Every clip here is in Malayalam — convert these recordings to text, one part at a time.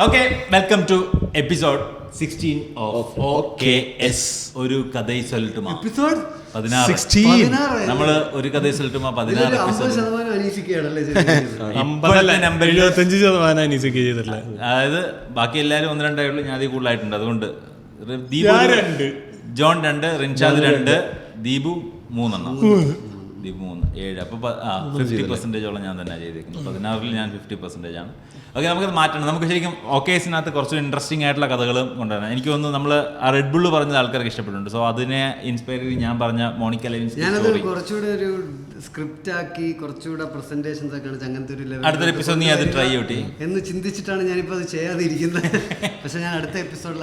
Okay, welcome to episode 16 of OKS. ഒരു കഥ സൊല്ലുമാ എപ്പിസോഡ് 16. നമ്മള് ഒരു കഥ സൊല്ലുമാ 16 ചെയ്തിട്ടില്ല. അതായത് ബാക്കി എല്ലാവരും 1-2 ഉള്ളൂ, ഞാൻ അതിൽ കൂടുതലായിട്ടുണ്ട്. അതുകൊണ്ട് ജോൺ 2, റിൻഷാദ് 2, ദീപു 3. ദീപു 3, 7. അപ്പൊ 50% ഞാൻ തന്നെ ചെയ്തേക്കുന്നത്. 16 ഞാൻ 50% ആണ്. ഓക്കെ, നമുക്കത് മാറ്റണം. നമുക്ക് ശരിക്കും OKSനകത്ത് കുറച്ച് ഇൻട്രസ്റ്റിംഗ് ആയിട്ടുള്ള കഥകൾ കൊണ്ടുവരണം. എനിക്ക് തോന്നുന്നു നമ്മൾ ആ റെഡ് ബുള്ള് പറഞ്ഞത് ആൾക്കാർക്ക് ഇഷ്ടപ്പെട്ടിട്ടുണ്ട്. സോ അതിനെ ഇൻസ്പയർ ചെയ്ത് ഞാൻ പറഞ്ഞ മോണിക്ക ലെവിൻസ്കി കുറച്ചുകൂടെ ഒരു സ്ക്രിപ്റ്റ് ആക്കി കുറച്ചുകൂടെ പ്രസന്റേഷൻസ് ഒക്കെ കാണിച്ച് അങ്ങനത്തെ ഒരു ലെവൽ അടുത്തൊരു എപ്പിസോഡ് നീ അത് ട്രൈ ഔട്ട് എന്ന് ചിന്തിച്ചിട്ടാണ് ഞാനിപ്പോൾ അത് ചെയ്യാതിരിക്കുന്നത്. പക്ഷെ ഞാൻ അടുത്ത എപ്പിസോഡിൽ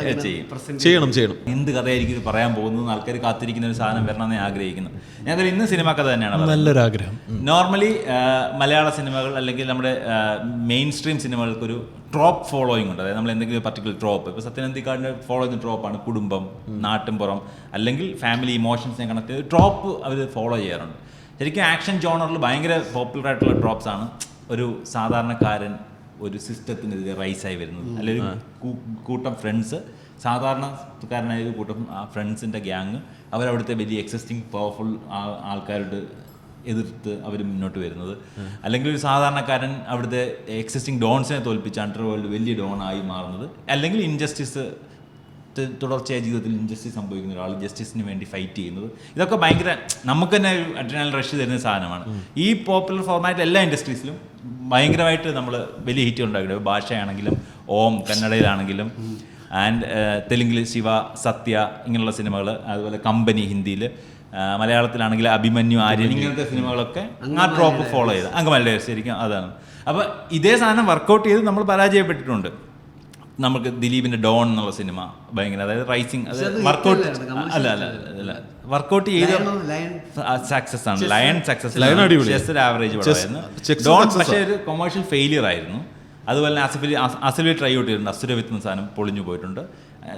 ചെയ്യണം. എന്ത് കഥയായിരിക്കും ഇത് പറയാൻ പോകുന്നത്, ആൾക്കാർ കാത്തിരിക്കുന്ന ഒരു സാധനം വരണമെന്ന് ഞാൻ ആഗ്രഹിക്കുന്നു. ഞാൻ ഇന്ന് സിനിമ കഥ തന്നെയാണ്. നല്ലൊരാഗ്രഹം. നോർമലി മലയാള സിനിമകൾ അല്ലെങ്കിൽ നമ്മുടെ മെയിൻ സ്ട്രീം സിനിമകൾക്കൊരു ട്രോപ്പ് ഫോളോയിങ് ഉണ്ട്. അതായത് നമ്മൾ എന്തെങ്കിലും പർട്ടിക്കുലർ ട്രോപ്പ്, ഇപ്പോൾ സത്യനന്ദിക്കാടിൻ്റെ ഫോളോ ചെയ്യുന്ന ട്രോപ്പാണ് കുടുംബം, നാട്ടിൻപുറം അല്ലെങ്കിൽ ഫാമിലി ഇമോഷൻസിനെ കണക്ട് ചെയ്ത് ട്രോപ്പ് അവർ ഫോളോ ചെയ്യാറുണ്ട്. ശരിക്കും ആക്ഷൻ ജോണറിൽ ഭയങ്കര പോപ്പുലർ ആയിട്ടുള്ള ട്രോപ്സ് ആണ് ഒരു സാധാരണക്കാരൻ ഒരു സിസ്റ്റത്തിനെതിരെ റൈസായി വരുന്നത്, അല്ലെങ്കിൽ ഒരു കൂട്ടം ഫ്രണ്ട്സ്, സാധാരണക്കാരനായ ഒരു കൂട്ടം ഫ്രണ്ട്സിൻ്റെ ഗ്യാങ് അവരവിടുത്തെ വലിയ എക്സിസ്റ്റിംഗ് പവർഫുൾ ആൾക്കാരോട് എതിർത്ത് അവർ മുന്നോട്ട് വരുന്നത്, അല്ലെങ്കിൽ ഒരു സാധാരണക്കാരൻ അവിടുത്തെ എക്സിസ്റ്റിംഗ് ഡോൺസിനെ തോൽപ്പിച്ച് അണ്ടർ വേൾഡ് വലിയ ഡോണായി മാറുന്നത്, അല്ലെങ്കിൽ ഇൻജസ്റ്റിസ് തുടർച്ചയായ ജീവിതത്തിൽ ഇൻജസ്റ്റിസ് സംഭവിക്കുന്ന ഒരാൾ ജസ്റ്റിസിന് വേണ്ടി ഫൈറ്റ് ചെയ്യുന്നത്. ഇതൊക്കെ ഭയങ്കര നമുക്ക് തന്നെ ഒരു അഡ്രിനൽ റഷ് തരുന്ന സാധനമാണ്. ഈ പോപ്പുലർ ഫോർമാറ്റ് എല്ലാ ഇൻഡസ്ട്രീസിലും ഭയങ്കരമായിട്ട് നമ്മൾ വലിയ ഹിറ്റ് ഉണ്ടാക്കിയിട്ട്, ഭാഷയാണെങ്കിലും ഓം കന്നഡയിലാണെങ്കിലും ആൻഡ് തെലുങ്കിൽ ശിവ, സത്യ ഇങ്ങനെയുള്ള സിനിമകൾ, അതുപോലെ കമ്പനി ഹിന്ദിയിൽ, മലയാളത്തിലാണെങ്കിൽ അഭിമന്യു, ആര്യൻ, ഇങ്ങനത്തെ സിനിമകളൊക്കെ ആ ട്രോപ്പ് ഫോളോ ചെയ്ത് അങ്കമല്ലേ ശരിക്കും അതാണ്. അപ്പോൾ ഇതേ സാധനം വർക്കൗട്ട് ചെയ്ത് നമ്മൾ പരാജയപ്പെട്ടിട്ടുണ്ട്. നമുക്ക് ദിലീപിൻ്റെ ഡോൺ എന്നുള്ള സിനിമ ഭയങ്കര, അതായത് റൈസിങ്, അത് വർക്കൗട്ട് അല്ല വർക്കൗട്ട് ചെയ്ത് സക്സസ് ആണ്. ലയൺ സക്സസ്, ചെസ് ആവറേജ് പടമായിരുന്നു. ഡോൺ പക്ഷേ ഒരു കൊമേഴ്ഷ്യൽ ഫെയിലിയർ ആയിരുന്നു. അതുപോലെ തന്നെ അസലി ട്രൈ ഔട്ട് ചെയ്തിട്ടുണ്ട്. അസുരവിത്ത് എന്ന സാധനം പൊളിഞ്ഞു പോയിട്ടുണ്ട്.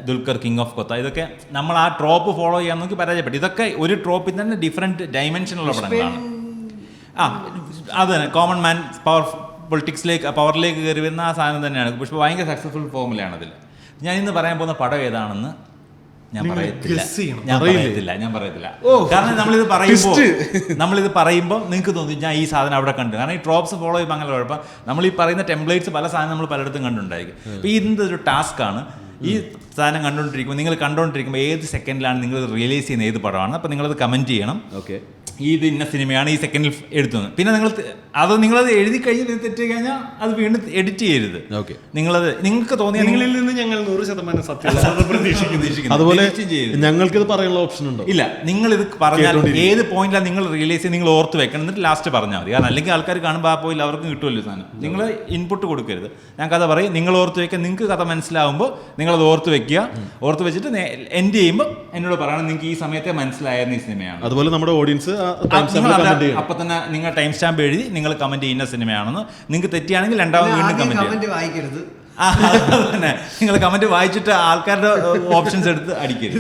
ദുൽഖർ കിങ് ഓഫ് കൊത്ത, ഇതൊക്കെ നമ്മൾ ആ ട്രോപ്പ് ഫോളോ ചെയ്യാൻ നോക്കി പരാജയപ്പെട്ടു. ഇതൊക്കെ ഒരു ട്രോപ്പിൽ തന്നെ ഡിഫറെൻറ്റ് ഡയമെൻഷനുള്ള പടങ്ങളാണ്. അത് തന്നെ കോമൺ മാൻ പവറിലേക്ക് കയറി വരുന്ന ആ സാധനം തന്നെയാണ്. പക്ഷേ ഭയങ്കര സക്സസ്ഫുൾ ഫോമിലാണ് അതിൽ. ഞാൻ ഇന്ന് പറയാൻ പോകുന്ന പടം ഏതാണെന്ന് ഞാൻ പറയത്തില്ല. കാരണം നമ്മളിത് പറയുമ്പോൾ നിങ്ങൾക്ക് തോന്നി ഞാൻ ഈ സാധനം അവിടെ കണ്ടു. കാരണം ഈ ട്രോപ്സ് ഫോളോ ചെയ്യുമ്പോൾ അങ്ങനെ കുഴപ്പം. നമ്മൾ ഈ പറയുന്ന ടെംപ്ലേറ്റ്സ് പല സാധനം നമ്മൾ പലയിടത്തും കണ്ടുണ്ടായിരിക്കും. അപ്പോൾ ഇതൊരു ടാസ്ക്കാണ്. ഈ സാധനം കണ്ടുകൊണ്ടിരിക്കുമ്പോൾ ഏത് സെക്കൻഡിലാണ് നിങ്ങൾ റിയലൈസ് ചെയ്യുന്ന ഏത് പടമാണ്. അപ്പോൾ നിങ്ങളത് കമൻറ്റ് ചെയ്യണം. ഓക്കെ, ഇത് ഇന്ന സിനിമയാണ് ഈ സെക്കൻഡിൽ എടുത്തത്. പിന്നെ നിങ്ങളത് എഴുതി കഴിഞ്ഞ് തെറ്റി കഴിഞ്ഞാൽ അത് വീണ്ടും എഡിറ്റ് ചെയ്യരുത്. ഓക്കെ, നിങ്ങൾക്ക് തോന്നിയ നിങ്ങളിൽ നിന്ന് ഞങ്ങൾ 100% സത്യസന്ധത പ്രതീക്ഷിക്കുന്നു. അതുപോലെ ഞങ്ങൾക്കിത് പറയാനുള്ള ഓപ്ഷൻ ഉണ്ടോ? ഇല്ല, നിങ്ങളിത് പറഞ്ഞാൽ ഏത് പോയിന്റിലാണ് നിങ്ങൾ റിയലൈസ് ചെയ്ത് നിങ്ങൾ ഓർത്ത് വെക്കണം, എന്നിട്ട് ലാസ്റ്റ് പറഞ്ഞാൽ മതി. കാരണം അല്ലെങ്കിൽ ആൾക്കാർ കാണുമ്പോൾ ആ പോയിന്റ് അവർക്കും കിട്ടുമല്ലോ സാധനം. നിങ്ങൾ ഇൻപുട്ട് കൊടുക്കരുത്. ഞാൻ കഥ പറയും, നിങ്ങൾ ഓർത്ത് വെക്കുക. നിങ്ങൾക്ക് കഥ മനസ്സിലാവുമ്പോൾ നിങ്ങളത് ഓർത്ത് വെക്കുക. ഓർത്ത് വെച്ചിട്ട് എൻഡ് ചെയ്യുമ്പോൾ എന്നോട് പറയണം നിങ്ങൾക്ക് ഈ സമയത്തെ മനസ്സിലായിരുന്ന ഈ സിനിമയാണ്. അതുപോലെ നമ്മുടെ ഓഡിയൻസ് അപ്പൊ തന്നെ നിങ്ങൾ ടൈം സ്റ്റാമ്പ് എഴുതി നിങ്ങൾ കമന്റ് ചെയ്യുന്ന സിനിമയാണെന്ന്. നിങ്ങൾക്ക് തെറ്റിയാണെങ്കിൽ രണ്ടാമത് വീണ്ടും കമന്റ് വായിക്കരുത്. തന്നെ നിങ്ങൾ കമന്റ് വായിച്ചിട്ട് ആൾക്കാരുടെ ഓപ്ഷൻസ് എടുത്ത് അടിക്കരുത്.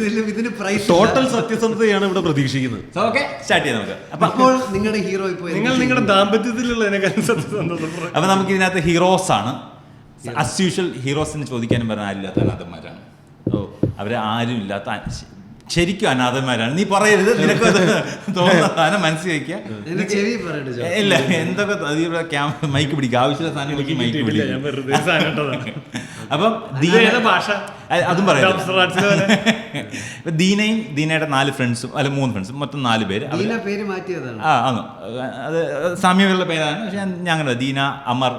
ടോട്ടൽ സത്യസന്ധതയാണ് ഇവിടെ പ്രതീക്ഷിക്കുന്നത്. ഓക്കെ, സ്റ്റാർട്ട് ചെയ്യാം നമുക്ക്. അപ്പോൾ നിങ്ങളുടെ ഹീറോ നിങ്ങളുടെ ദാമ്പത്യത്തിലുള്ള അപ്പൊ നമുക്ക് ഇതിനകത്ത് ഹീറോസ് ആണ്. അസ് യൂഷ്വൽ ഹീറോസിന് ചോദിക്കാനും പറഞ്ഞാൽ ആരില്ലാത്ത അനാഥന്മാരാണ്. അവരെ ആരും ഇല്ലാത്ത ശരിക്കും അനാഥന്മാരാണ്. നീ പറയരുത്, നിനക്ക് തോന്നുന്ന മനസ്സിൽ വയ്ക്കുക. ഇല്ല, എന്തൊക്കെ മൈക്ക് പിടിക്കുക, ആവശ്യമുള്ള സാധനം മൈക്ക് പിടിക്കുക. അപ്പം അതും പറയാം. ദീനയുടെ 4 ഫ്രണ്ട്സും, അല്ല 3 ഫ്രണ്ട്സും, മൊത്തം 4 പേര്. അത് സാമ്യമുള്ള പേരാണ്. പക്ഷെ ഞാൻ അങ്ങനെ ദീന, അമർ,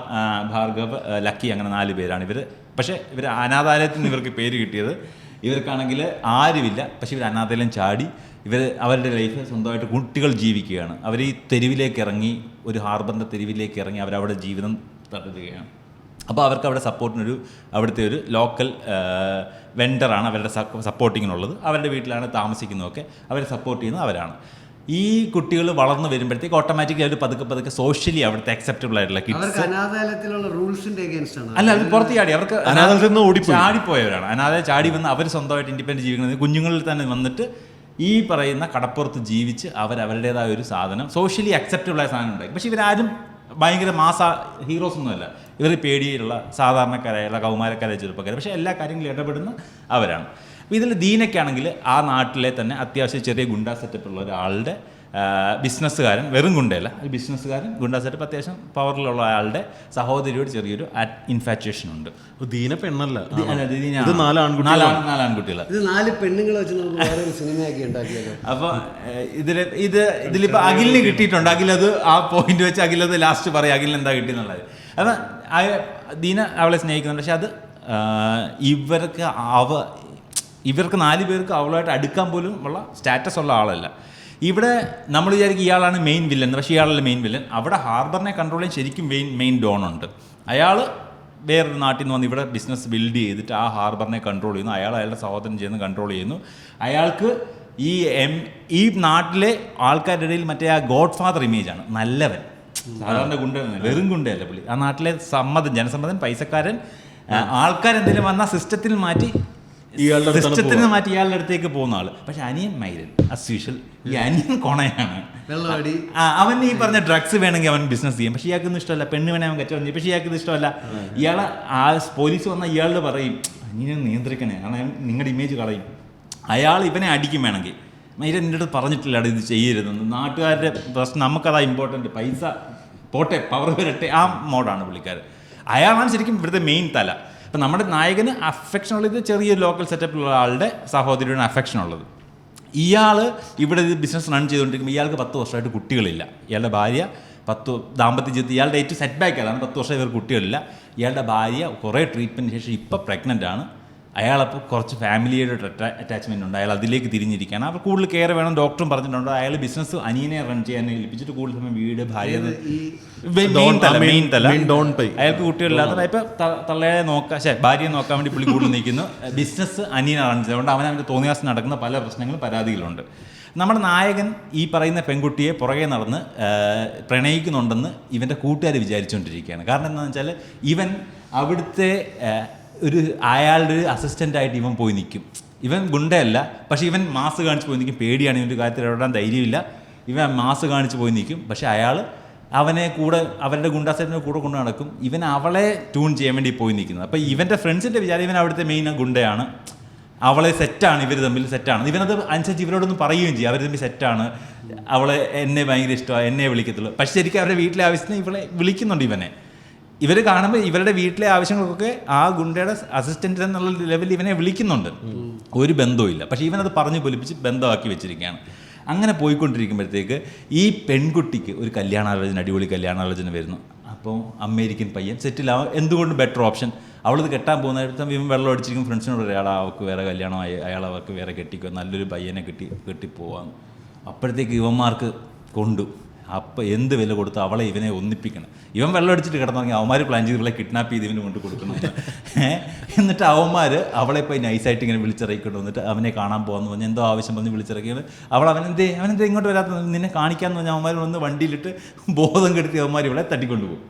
ഭാർഗവ്, ലക്കി, അങ്ങനെ 4 പേരാണ് ഇവർ. പക്ഷേ ഇവർ അനാഥാലയത്തിൽ നിന്ന് ഇവർക്ക് പേര് കിട്ടിയത്. ഇവർക്കാണെങ്കിൽ ആരുമില്ല, പക്ഷെ ഇവർ അനാഥാലയം ചാടി അവരുടെ ലൈഫ് സ്വന്തമായിട്ട് കുട്ടികൾ ജീവിക്കുകയാണ്. അവർ ഈ തെരുവിലേക്ക് ഇറങ്ങി, ഒരു ഹാർബറിൻ്റെ തെരുവിലേക്ക് ഇറങ്ങി അവരവിടെ ജീവിതം തുടരുകയാണ്. അപ്പോൾ അവർക്ക് അവിടെ അവിടുത്തെ ഒരു ലോക്കൽ വെണ്ടറാണ് അവരുടെ സപ്പോർട്ടിങ്ങിനുള്ളത്. അവരുടെ വീട്ടിലാണ് താമസിക്കുന്നതൊക്കെ. അവരെ സപ്പോർട്ട് ചെയ്യുന്നത് അവരാണ്. ഈ കുട്ടികൾ വളർന്നു വരുമ്പോഴത്തേക്ക് ഓട്ടോമാറ്റിക്കലി അവർ പതുക്കെ സോഷ്യലി അവിടുത്തെ അക്സെപ്റ്റബിൾ ആയിട്ടുള്ള കിഡ്സ് അല്ല, അത് പുറത്ത് ചാടി അവർക്ക് ചാടിപ്പോയവരാണ്. അനാഥാലയം ചാടി വന്ന് അവർ സ്വന്തമായിട്ട് ഇൻഡിപെൻഡൻറ്റ് ജീവിക്കുന്നത് കുഞ്ഞുങ്ങളിൽ തന്നെ വന്നിട്ട് ഈ പറയുന്ന കടപ്പുറത്ത് ജീവിച്ച് അവരുടേതായ ഒരു സാധനം സോഷ്യലി അക്സെപ്റ്റബിൾ ആയ സാധനം ഉണ്ടായി. പക്ഷെ ഇവരാരും ഭയങ്കര മാസ ഹീറോസ് ഒന്നുമല്ല. ഇവർ പേടിയുള്ള സാധാരണക്കാരായുള്ള കൗമാരക്കാരായ ചെറുപ്പക്കാർ, പക്ഷേ എല്ലാ കാര്യങ്ങളും ഇടപെടുന്ന അവരാണ്. അപ്പോൾ ഇതിൽ ദീനയ്ക്കാണെങ്കിൽ ആ നാട്ടിലെ തന്നെ അത്യാവശ്യം ചെറിയ ഗുണ്ടാ സെറ്റപ്പുള്ള ഒരാളുടെ ബിസിനസ്സുകാരൻ, വെറും ഗുണ്ടയല്ല, ഒരു ബിസിനസ്സുകാരൻ ഗുണ്ടാ സെറ്റപ്പ് അത്യാവശ്യം പവറിലുള്ള ആളുടെ സഹോദരിയോട് ചെറിയൊരു ഇൻഫാച്വേഷൻ ഉണ്ട്. ദീന പെണ്ണല്ല, ഇത് നാല് ആൺകുട്ടികൾ. ഇത് 4 പെണ്ണുങ്ങളെ വെച്ച് നമുക്ക് വേറെ ഒരു സിനിമയാക്കി ഉണ്ടാക്കിയല്ലോ. അപ്പോൾ ഇതിലിപ്പോൾ അഖിലിന് കിട്ടിയിട്ടുണ്ട്. അഖിലത് ആ പോയിന്റ് വെച്ച് അഖിലത് ലാസ്റ്റ് പറയും അഖിലിന് എന്താ കിട്ടിയെന്നുള്ളത്. അപ്പം ദീന അവളെ സ്നേഹിക്കുന്നുണ്ട്, പക്ഷെ അത് ഇവർക്ക് 4 പേർക്ക് അവളുമായിട്ട് അടുക്കാൻ പോലും ഉള്ള സ്റ്റാറ്റസ് ഉള്ള ആളല്ല. ഇവിടെ നമ്മൾ വിചാരിക്കും ഇയാളാണ് മെയിൻ വില്ലൻ, പക്ഷേ ഇയാളല്ല മെയിൻ വില്ലൻ. അവിടെ ഹാർബറിനെ കൺട്രോൾ ചെയ്യാൻ ശരിക്കും മെയിൻ ഡോൺ ഉണ്ട്. അയാൾ വേറൊരു നാട്ടിൽ നിന്ന് വന്ന് ഇവിടെ ബിസിനസ് ബിൽഡ് ചെയ്തിട്ട് ആ ഹാർബറിനെ കൺട്രോൾ ചെയ്യുന്നു. അയാളുടെ സഹോദരൻ ചെയ്യുന്നു, കൺട്രോൾ ചെയ്യുന്നു. അയാൾക്ക് ഈ നാട്ടിലെ ആൾക്കാരുടെ ഇടയിൽ മറ്റേ ആ ഗോഡ് ഫാദർ ഇമേജാണ്, നല്ലവൻ, സാധാരണ ഗുണ്ട, വെറും ഗുണ്ടയല്ല പുള്ളി. ആ നാട്ടിലെ ജനസമ്മതൻ, പൈസക്കാരൻ, ആൾക്കാരെന്തെങ്കിലും വന്നാൽ സിസ്റ്റത്തിൽ മാറ്റി സിസ്റ്റത്തിന് മാറ്റി ഇയാളുടെ അടുത്തേക്ക് പോകുന്ന ആള്. പക്ഷെ അനിയൻ മൈരൻ അസ് യൂഷ്വൽ, ഈ അനിയൻ കൊണയാണ്. അവൻ ഈ പറഞ്ഞ ഡ്രഗ്സ് വേണമെങ്കിൽ അവൻ ബിസിനസ് ചെയ്യും, പക്ഷെ ഇയാൾക്കൊന്നും ഇഷ്ടമല്ല. പെണ്ണ് വേണേ അവൻ കച്ചവടം ചെയ്യും, പക്ഷേ ഇയാൾക്കിത് ഇഷ്ടമല്ല. ഇയാളെ പോലീസ് വന്നാൽ ഇയാളോട് പറയും ഇങ്ങനെ നിയന്ത്രിക്കണേ, കാരണം നിങ്ങളുടെ ഇമേജ് കളയും. അയാൾ ഇവനെ അടിക്കും വേണമെങ്കിൽ. മൈരൻ എൻ്റെ അടുത്ത് പറഞ്ഞിട്ടില്ല ഇത് ചെയ്യരുതെന്ന്. നാട്ടുകാരുടെ പ്രശ്നം നമുക്കതാ ഇമ്പോർട്ടൻറ്റ്, പൈസ പോട്ടെ, പവർ വരട്ടെ, ആ മോഡാണ് പുള്ളിക്കാരൻ. അയാളാണ് ശരിക്കും ഇവിടുത്തെ മെയിൻ തല. അപ്പം നമ്മുടെ നായകന് അഫെക്ഷൻ ഉള്ളത് ചെറിയൊരു ലോക്കൽ സെറ്റപ്പിലുള്ള ആളുടെ സഹോദരിയുടെ അഫെക്ഷൻ ഉള്ളത്. ഇയാൾ ഇവിടെ ഇത് ബിസിനസ് റൺ ചെയ്തുകൊണ്ടിരിക്കുമ്പോൾ ഇയാൾക്ക് 10 വർഷമായിട്ട് കുട്ടികളില്ല. ഇയാളുടെ ഭാര്യ ദാമ്പത്യ ജീവിതത്തിൽ ഇയാളുടെ ഏറ്റവും സെറ്റ് ബാക്ക് അതാണ്, 10 വർഷം ഇവർ കുട്ടികളില്ല. ഇയാളുടെ ഭാര്യ കുറേ ട്രീറ്റ്മെൻറ്റിന് ശേഷം ഇപ്പോൾ പ്രഗ്നൻ്റ് ആണ്. അയാളപ്പോൾ കുറച്ച് ഫാമിലിയുടെ അറ്റാച്ച്മെൻ്റ് ഉണ്ട്, അയാൾ അതിലേക്ക് തിരിഞ്ഞിരിക്കുകയാണ്. അപ്പോൾ കൂടുതൽ കെയർ വേണം, ഡോക്ടറും പറഞ്ഞിട്ടുണ്ട്. അയാൾ ബിസിനസ് അനിയനെ റൺ ചെയ്യാൻ ഏൽപ്പിച്ചിട്ട് കൂടുതൽ സമയം വീട്, ഭാര്യ, മെയിൻ തല. അയാൾക്ക് കുട്ടികളില്ലാത്ത ഇപ്പം തള്ളയെ ഭാര്യയെ നോക്കാൻ വേണ്ടി പുള്ളി കൂടുതൽ നിൽക്കുന്നു. ബിസിനസ് അനിയനെ റൺ ചെയ്തുകൊണ്ട് അവൻ്റെ തോന്നിയാസം നടക്കുന്ന പല പ്രശ്നങ്ങളും, പരാതികളുണ്ട്. നമ്മുടെ നായകൻ ഈ പറയുന്ന പെൺകുട്ടിയെ പുറകെ നടന്ന് പ്രണയിക്കുന്നുണ്ടെന്ന് ഇവൻ്റെ കൂട്ടുകാർ വിചാരിച്ചുകൊണ്ടിരിക്കുകയാണ്. കാരണം എന്താണെന്ന് വെച്ചാൽ ഇവൻ അവിടുത്തെ അയാളുടെ ഒരു അസിസ്റ്റൻ്റായിട്ട് ഇവൻ പോയി നിൽക്കും. ഇവൻ ഗുണ്ടയല്ല, പക്ഷേ ഇവൻ മാസ് കാണിച്ച് പോയി നിൽക്കും. പേടിയാണ്, ഇവൻ്റെ കാര്യത്തിൽ ഇടപെടാൻ ധൈര്യമില്ല. ഇവൻ മാസ് കാണിച്ച് പോയി നിൽക്കും. പക്ഷേ അയാൾ അവനെ കൂടെ അവരുടെ ഗുണ്ടാസെറ്റിനെ കൂടെ കൊണ്ട് നടക്കും. ഇവൻ അവളെ ട്യൂൺ ചെയ്യാൻ വേണ്ടി പോയി നിൽക്കുന്നത്. അപ്പോൾ ഇവൻ്റെ ഫ്രണ്ട്സിൻ്റെ വിചാരം ഇവൻ അവിടുത്തെ മെയിൻ ഗുണ്ടയാണ്, അവളെ സെറ്റാണ്, ഇവർ തമ്മിൽ സെറ്റാണ്. ഇവനത് അനുസരിച്ച് ഇവരോടൊന്നും പറയുകയും ചെയ്യും, അവർ തമ്മിൽ സെറ്റാണ്, അവളെ എന്നെ ഭയങ്കര ഇഷ്ടമാണ്, എന്നെ വിളിക്കത്തുള്ളൂ. പക്ഷേ ശരിക്കും അവരുടെ വീട്ടിലെ ആവശ്യത്തിന് ഇവളെ വിളിക്കുന്നുണ്ട്. ഇവർ കാണുമ്പോൾ ഇവരുടെ വീട്ടിലെ ആവശ്യങ്ങൾക്കൊക്കെ ആ ഗുണ്ടയുടെ അസിസ്റ്റൻ്റ് എന്നുള്ള ലെവലിൽ ഇവനെ വിളിക്കുന്നുണ്ട്. ഒരു ബന്ധവുമില്ല, പക്ഷേ ഇവനത് പറഞ്ഞു പൊലിപ്പിച്ച് ബന്ധമാക്കി വെച്ചിരിക്കുകയാണ്. അങ്ങനെ പോയിക്കൊണ്ടിരിക്കുമ്പോഴത്തേക്ക് ഈ പെൺകുട്ടിക്ക് ഒരു കല്യാണാലോചന, അടിപൊളി കല്യാണാലോചന വരുന്നു. അപ്പോൾ അമേരിക്കൻ പയ്യൻ സെറ്റിലാവാൻ എന്തുകൊണ്ട് ബെറ്റർ ഓപ്ഷൻ. അവളത് കെട്ടാൻ പോകുന്നിടത്ത് ഇവൻ വെള്ളം അടിച്ചിരിക്കും. ഫ്രണ്ട്സിനോട് അയാൾ അവൾക്ക് വേറെ കല്യാണമായി, അയാൾ അവർക്ക് വേറെ കെട്ടിക്കുക, നല്ലൊരു പയ്യനെ കെട്ടിപ്പോവാന്ന്. അപ്പോഴത്തേക്ക് ഇവന്മാർക്ക് കൊണ്ടു. അപ്പോൾ എന്ത് വില കൊടുത്ത് അവളെ ഇവനെ ഒന്നിപ്പിക്കണം. ഇവൻ വെള്ളം അടിച്ചിട്ട് കിടന്നുറങ്ങി അവന്മാർ പ്ലാൻ ചെയ്ത് ഇവളെ കിഡ്നാപ്പ് ചെയ്ത് ഇവന് കൊണ്ട് കൊടുക്കണം. എന്നിട്ട് അവന്മാർ അവളെ പോയി നൈസായിട്ട് ഇങ്ങനെ വിളിച്ചിറക്കിക്കൊണ്ട് വന്നിട്ട് അവനെ കാണാൻ പോകാമെന്ന് പറഞ്ഞ് എന്തോ ആവശ്യം പറഞ്ഞ് വിളിച്ചിറക്കിയത്. അവനെന്തേ ഇങ്ങോട്ട് വരാത്ത, നിന്നെ കാണിക്കാമെന്ന് പറഞ്ഞാൽ അവന്മാർ വന്ന് വണ്ടിയിലിട്ട് ബോധം കെടുത്തി അവന്മാർ ഇവളെ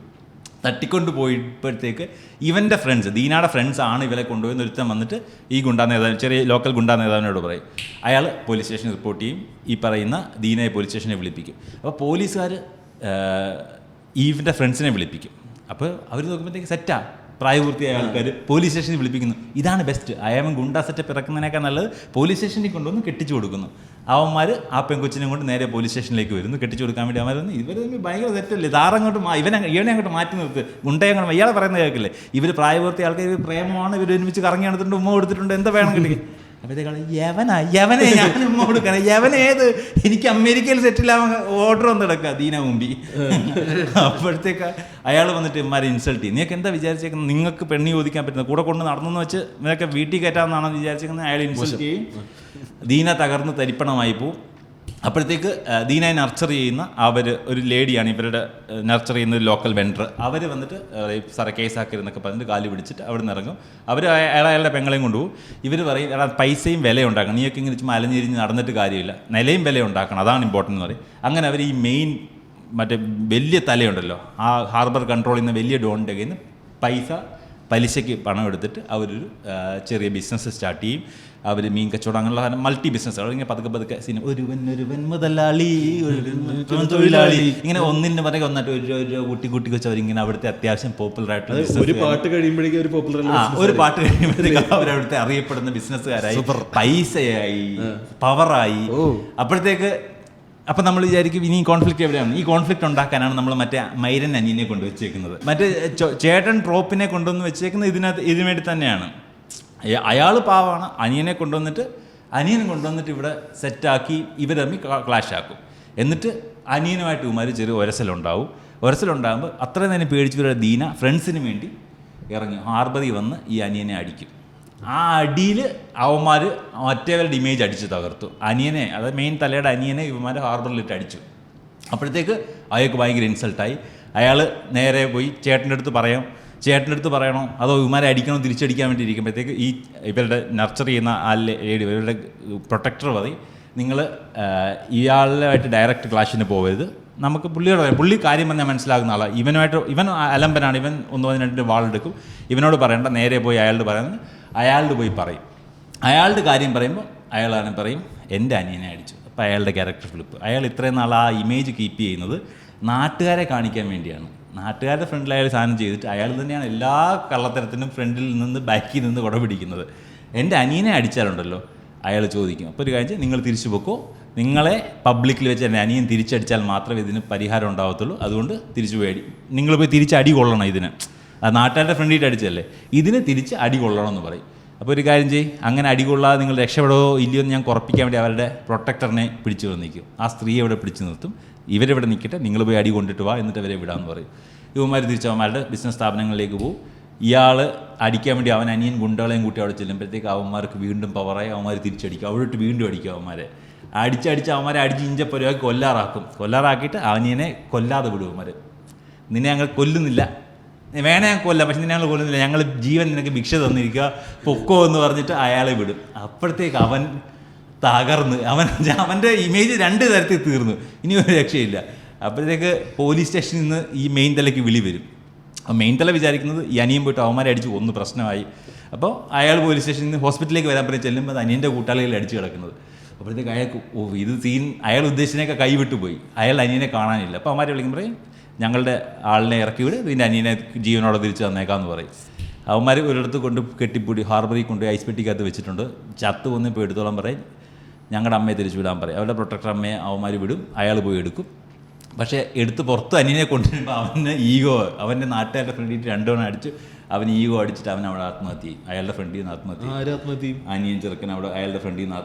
തട്ടിക്കൊണ്ട് പോയപ്പോഴത്തേക്ക് ഇവൻ്റെ ഫ്രണ്ട്സ്, ദീനയുടെ ഫ്രണ്ട്സാണ് ഇവരെ കൊണ്ടുപോയി. ഒരുത്തൻ വന്നിട്ട് ഈ ഗുണ്ടാ നേതാവ്, ചെറിയ ലോക്കൽ ഗുണ്ടാ നേതാവിനോട് പറയും. അയാൾ പോലീസ് സ്റ്റേഷനിൽ റിപ്പോർട്ട് ചെയ്യും. ഈ പറയുന്ന ദീനയെ പോലീസ് സ്റ്റേഷനെ വിളിപ്പിക്കും. അപ്പോൾ പോലീസുകാർ ഇവൻ്റെ ഫ്രണ്ട്സിനെ വിളിപ്പിക്കും. അപ്പോൾ അവർ നോക്കുമ്പോഴത്തേക്ക് സെറ്റാ, പ്രായപൂർത്തിയായ ആൾക്കാർ പോലീസ് സ്റ്റേഷനിൽ വിളിപ്പിക്കുന്നു. ഇതാണ് ബെസ്റ്റ്. അയാൾ ഗുണ്ടാ സെറ്റപ്പ് ഇറക്കുന്നതിനേക്കാൾ നല്ലത് പോലീസ് സ്റ്റേഷനിൽ കൊണ്ടുവന്ന് കെട്ടിച്ചു കൊടുക്കുന്നു. അവന്മാർ ആ പെൺകൊച്ചിനെ കൊണ്ട് നേരെ പോലീസ് സ്റ്റേഷനിലേക്ക് വരുന്നു കെട്ടിച്ചു കൊടുക്കാൻ വേണ്ടി. അവന്മാർ ഇവർ ഭയങ്കര തെറ്റല്ലേ, ഇതാറങ്ങോട്ട് ഇവനെ അങ്ങോട്ട് മാറ്റി നിർത്ത്, ഗുണ്ടയെ അങ്ങോട്ട് ഇയാളെ പറയുന്നത് കേൾക്കില്ലേ, ഇവർ പ്രായപൂർത്തിയ ആൾക്കാർ, ഇവർ പ്രേമമാണ്, ഇവർ ഒരുമിച്ച് കറങ്ങി നടത്തിട്ടുണ്ട്, ഉമ്മ കൊടുത്തിട്ടുണ്ട്, എന്താ വേണം കിട്ടി. അപ്പോഴത്തേക്കാണ് യവനെ ഞാൻ ഉമ്മ കൊടുക്കണം, യവനേത്, എനിക്ക് അമേരിക്കയിൽ സെറ്റിലാവാൻ ഓർഡർ വന്ന് കിടക്കുക ദീന മുമ്പി. അപ്പോഴത്തേക്ക് അയാൾ വന്നിട്ട് ഇമാരെ ഇൻസൾട്ട് ചെയ്യും. നീക്ക് എന്താ വിചാരിച്ചേക്കുന്നത്, നിങ്ങൾക്ക് പെണ്ണി ചോദിക്കാൻ പറ്റുന്നത്, കൂടെ കൊണ്ട് നടന്നെന്ന് വെച്ച് നിനക്ക് വീട്ടിൽ കയറ്റാമെന്നാണോ വിചാരിച്ചേക്കുന്നത്. അയാൾ ഇൻസൾട്ട് ചെയ്യും. ദീന തകർന്ന് തരിപ്പണമായി പോവും. അപ്പോഴത്തേക്ക് ദീനയെ നർച്ചർ ചെയ്യുന്ന ഒരു ലേഡിയാണ്, ഇവരുടെ നർച്ചർ ചെയ്യുന്ന ഒരു ലോക്കൽ വെണ്ടർ. അവർ വന്നിട്ട് സാറേ കേസാക്കരുതെന്നൊക്കെ പറഞ്ഞിട്ട് കാല് പിടിച്ചിട്ട് അവിടെ നിന്ന് ഇറങ്ങും. അവർ അയാളുടെ പെങ്ങളെയും കൊണ്ടുപോകും. ഇവർ പറയും എടാ പൈസയും വില ഉണ്ടാക്കണം, നീയൊക്കെ ഇങ്ങനെ ചുമ്മാ അലഞ്ഞിരിഞ്ഞ് നടന്നിട്ട് കാര്യമില്ല, നിലയും വില ഉണ്ടാക്കണം, അതാണ് ഇമ്പോർട്ടൻ്റ് എന്ന് പറയും. അങ്ങനെ അവർ ഈ മെയിൻ മറ്റേ വലിയ തലയുണ്ടല്ലോ, ആ ഹാർബർ കൺട്രോൾ ചെയ്യുന്ന വലിയ ഡോണിൻ്റെ കയ്യിൽ നിന്ന് പൈസ പലിശയ്ക്ക് പണം എടുത്തിട്ട് അവരൊരു ചെറിയ ബിസിനസ് സ്റ്റാർട്ട് ചെയ്യും. അവർ മീൻ കച്ചവടം അങ്ങനെയുള്ള മൾട്ടി ബിസിനസ്സുകൾ ഇങ്ങനെ പതുക്കെ സിനിമ ഒരുവൻ മുതലാളി തൊഴിലാളി ഇങ്ങനെ ഒന്നിന് പറയുക ഒന്നായിട്ട് ഒരു കൂട്ടി വെച്ച് അവരിങ്ങനെ അവിടുത്തെ അത്യാവശ്യം പോപ്പുലർ ആയിട്ട് ഒരു പാട്ട് കഴിയുമ്പോഴേക്കും ഒരു പാട്ട് കഴിയുമ്പോഴത്തേക്ക് അവരവിടുത്തെ അറിയപ്പെടുന്ന ബിസിനസ്സുകാരായി, പൈസയായി, പവറായി. അപ്പോഴത്തേക്ക് അപ്പം നമ്മൾ വിചാരിക്കും ഇനി കോൺഫ്ലിക്റ്റ് എവിടെയാണ്? ഈ കോൺഫ്ലിക്റ്റ് ഉണ്ടാക്കാനാണ് നമ്മൾ മറ്റേ മൈരൻ അനിയനെ കൊണ്ടുവച്ചേക്കുന്നത്. മറ്റേ ചേട്ടൻ ട്രോപ്പിനെ കൊണ്ടുവന്ന് വെച്ചേക്കുന്നത് ഇതിനു വേണ്ടി തന്നെയാണ്. അയാൾ പാവമാണ്. അനിയനെ കൊണ്ടുവന്നിട്ട് ഇവിടെ സെറ്റാക്കി ഇവർ തമ്മിൽ ക്ലാഷ് ആക്കും. എന്നിട്ട് അനിയനുമായിട്ട് ഇവന്മാർ ചെറിയ ഒരസലുണ്ടാകുമ്പോൾ അത്രയും തന്നെ പേടിച്ചവരുടെ ദീന ഫ്രണ്ട്സിന് വേണ്ടി ഇറങ്ങി ഹാർബറിൽ വന്ന് ഈ അനിയനെ അടിക്കും. ആ അടിയിൽ അവന്മാർ മറ്റേവരുടെ ഇമേജ് അടിച്ച് തകർത്തു. അനിയനെ, അതായത് മെയിൻ തലയുടെ അനിയനെ ഇവന്മാർ ഹാർബറിലിട്ട് അടിച്ചു. അപ്പോഴത്തേക്ക് അയാൾക്ക് ഭയങ്കര ഇൻസൾട്ടായി. അയാൾ നേരെ പോയി ചേട്ടൻ്റെ അടുത്ത് പറയണോ അതോ ഇവന്മാരെ അടിക്കണോ തിരിച്ചടിക്കാൻ വേണ്ടി ഇരിക്കുമ്പോഴത്തേക്ക് ഈ ഇവരുടെ നർച്ചർ ചെയ്യുന്ന ആ ലേഡി, ഇവരുടെ പ്രൊട്ടക്ടർ പറയും, നിങ്ങൾ ഇയാളുമായിട്ട് ഡയറക്റ്റ് ക്ലാഷിന് പോകരുത്. നമുക്ക് പുള്ളി കാര്യം പറഞ്ഞാൽ മനസ്സിലാകുന്ന ആളാണ്. ഇവൻ അലമ്പനാണ്. ഇവൻ 1-2 വാളെടുക്കും. ഇവനോട് പറയണ്ട, നേരെ പോയി അയാളോട് പോയി പറയും. അയാളുടെ കാര്യം പറയുമ്പോൾ അയാളാണ് പറയും എൻ്റെ അനിയനെ അടിച്ചു. അപ്പോൾ അയാളുടെ ക്യാരക്ടർ ഫ്ലിപ്പ്. അയാൾ ഇത്രയും നാൾ ആ ഇമേജ് കീപ്പ് ചെയ്യുന്നത് നാട്ടുകാരെ കാണിക്കാൻ വേണ്ടിയാണ്. നാട്ടുകാരുടെ ഫ്രണ്ടിൽ അയാൾ സാധനം ചെയ്തിട്ട് അയാൾ തന്നെയാണ് എല്ലാ കള്ളത്തരത്തിനും ഫ്രണ്ടിൽ നിന്ന് ബാക്കിൽ നിന്ന് കുടപിടിക്കുന്നത്. എൻ്റെ അനിയനെ അടിച്ചാലുണ്ടല്ലോ അയാൾ ചോദിക്കും, അപ്പോൾ ഒരു കാര്യം നിങ്ങൾ തിരിച്ചു പോക്കോ, നിങ്ങളെ പബ്ലിക്കിൽ വെച്ച് എൻ്റെ അനിയൻ തിരിച്ചടിച്ചാൽ മാത്രമേ ഇതിന് പരിഹാരം ഉണ്ടാകത്തുള്ളൂ. അതുകൊണ്ട് തിരിച്ചു പോയി നിങ്ങൾ പോയി തിരിച്ചടി കൊള്ളണം. ഇതിന് അത് നാട്ടുകാരുടെ ഫ്രണ്ടിട്ട് അടിച്ചല്ലേ, ഇതിന് തിരിച്ച് അടി കൊള്ളണം എന്ന് പറയും. അപ്പോൾ ഒരു കാര്യം ചെയ്യും, അങ്ങനെ അടി കൊള്ളാതെ നിങ്ങൾ രക്ഷപ്പെടുമോ ഇല്ലയോ എന്ന് ഞാൻ കുറപ്പിക്കാൻ വേണ്ടി അവരുടെ പ്രൊട്ടക്ടറിനെ പിടിച്ചു നിൽക്കും. ആ സ്ത്രീയെ ഇവിടെ പിടിച്ചു നിർത്തും. ഇവരെവിടെ നിൽക്കട്ടെ, നിങ്ങൾ പോയി അടി കൊണ്ടിട്ട് വാ, എന്നിട്ട് അവരെ വിടാമെന്ന് പറയും. ഇവന്മാർ തിരിച്ച് അവന്മാരുടെ ബിസിനസ് സ്ഥാപനങ്ങളിലേക്ക് പോകും. ഇയാൾ അടിക്കാൻ വേണ്ടി അവൻ അനിയൻ ഗുണ്ടകളെയും കൂട്ടി അവിടെ ചെല്ലുമ്പോഴത്തേക്ക് അവന്മാർക്ക് വീണ്ടും പവറായി അവന്മാർ തിരിച്ചടിക്കും. അവിടോട്ട് വീണ്ടും അടിക്കും. അവന്മാരെ അവന്മാരെ അടിച്ച് ഇഞ്ചപ്പരുവാക്കി കൊല്ലാറാക്കിയിട്ട് അനിയനെ കൊല്ലാതെ വിടും. അവന്മാർ നിന്നെ ഞങ്ങൾ കൊല്ലുന്നില്ല, വേണേ ഞങ്ങൾ കൊല്ലാം, പക്ഷെ നിന്നെ ഞങ്ങൾ കൊല്ലുന്നില്ല, ഞങ്ങൾ ജീവൻ നിനക്ക് ഭിക്ഷ തന്നിരിക്കുക, പൊക്കോ എന്ന് പറഞ്ഞിട്ട് അയാളെ വിടും. അപ്പോഴത്തേക്ക് അവൻ തകർന്ന് അവൻ്റെ ഇമേജ് 2 തരത്തിൽ തീർന്നു. ഇനി ഒരു രക്ഷയില്ല. അപ്പോഴത്തേക്ക് പോലീസ് സ്റ്റേഷനിൽ നിന്ന് ഈ മെയിൻ തലയ്ക്ക് വിളി വരും. മെയിൻ തല വിചാരിക്കുന്നത് ഈ അനിയൻ പോയിട്ട് അവന്മാരെ അടിച്ച് ഒന്ന് പ്രശ്നമായി. അപ്പോൾ അയാൾ പോലീസ് സ്റ്റേഷനിൽ നിന്ന് ഹോസ്പിറ്റലിലേക്ക് വരാൻ പറഞ്ഞ് ചെല്ലുമ്പോൾ അനിയൻ്റെ കൂട്ടാളികളിൽ അടിച്ച് കിടക്കുന്നത്. അപ്പോഴത്തേക്ക് അയാൾക്ക് ഇത് സീൻ അയാൾ ഉദ്ദേശിച്ചതിനൊക്കെ കൈവിട്ടു പോയി. അയാൾ അനിയനെ കാണാനില്ല. അപ്പോൾ അവന്മാരെ വിളിക്കുമ്പോൾ പറയും ഞങ്ങളുടെ ആളിനെ ഇറക്കി വിട്, ഇതിൻ്റെ അനിയനെ ജീവനോടെ തിരിച്ച് തന്നേക്കാമെന്ന് പറയും. അവന്മാർ ഒരിടത്ത് കൊണ്ട് കെട്ടിപ്പൂടി ഹാർബറിൽ കൊണ്ട് ഐസ് പെട്ടിക്കകത്ത് വെച്ചിട്ടുണ്ട്. ചത്ത് വന്നിപ്പോൾ എടുത്തോളം പറയും ഞങ്ങളുടെ അമ്മയെ തിരിച്ചു വിടാൻ പറയും. അവരുടെ പ്രൊട്ടക്ടർ അമ്മയെ അവന്മാർ വിടും. അയാൾ പോയി എടുക്കും. പക്ഷേ എടുത്ത് പുറത്ത് അനിയനെ കൊണ്ടുവരുമ്പോൾ അവൻ്റെ നാട്ടുകാരുടെ ഫ്രണ്ടിൽ 2 തവണ അടിച്ച് അവൻ അടിച്ചിട്ട് അവൻ അവിടെ ആത്മഹത്യ ചെയ്യും. അയാളുടെ ഫ്രണ്ടിൽ നിന്ന് ആത്മഹത്യ ചെയ്യും. അനിയൻ ചെറുക്കൻ അവിടെ അയാളുടെ ഫ്രണ്ടിൽ നിന്ന്